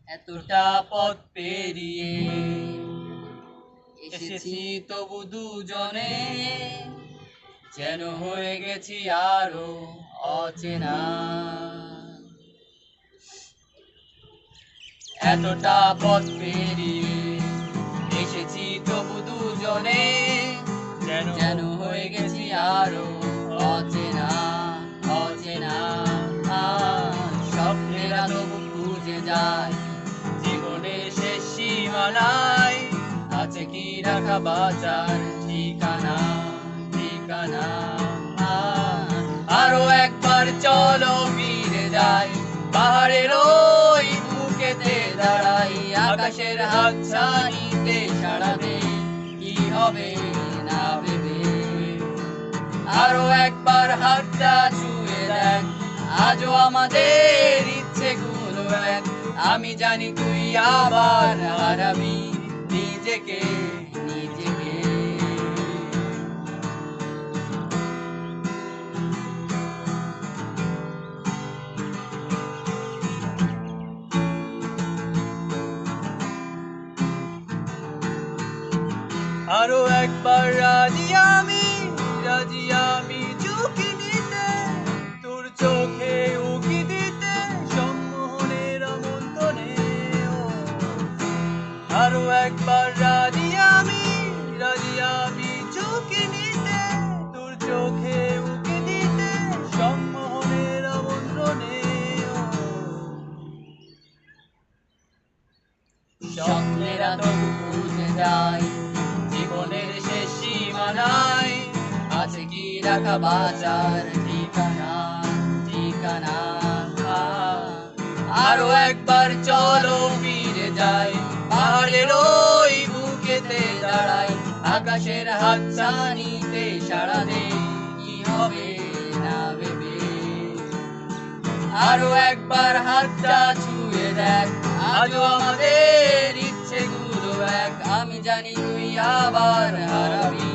এতটা পথ পেরিয়ে এসেছি তবু দুজনে, যেন হয়ে গেছি আরো অচেনা। এতটা পথ পেরিয়ে এসেছি তবু দুজনে, যেন হয়ে গেছি আরো অচেনা অচেনা। স্বপ্নেরা তবু খুঁজে যায় জীবনের শেষ সীমানায়, আছে কি রাখা বাঁচার ঠিকানা ঠিকানা। আরো একবার চলো ফিরে যাই, পাহাড়ের ওই বুকেতে দাঁড়াই, আকাশের হাতছানিতে সাড়া দেই, কি হবে না ভেবে। আরো একবার হাতটা ছুঁয়ে দেখ, আজও আমাদের ইচ্ছেগুলো এক। আমি জানি তুই আবার হারাবি নিজেকে নিজেকে। আরো একবার রাজি আমি ঝুঁকি নিতে, তোর চোখে উকি দিতে সম্মোহনের আমন্ত্রণে। আরো একবার রাজি আমি ঝুঁকি নিতে, তোর চোখে উকি দিতে সম্মোহনের আমন্ত্রণে। স্বপ্নেরা তবু খুঁজে যায় জীবনের শেষ সীমানায়, আছে কি রাখা বাঁচার ঠিকানা ঠিকানা। আরো একবার চলো ফিরে যাই, পাহাড়ের ওই বুকেতে দাঁড়াই, আকাশের হাতছানিতে সাড়া দেই, কি হবে না ভেবে। আরো একবার হাতটা ছুঁয়ে দেখ, আজও আমাদের ইচ্ছেগুলো এক। আমি জানি তুই আবার হারাবি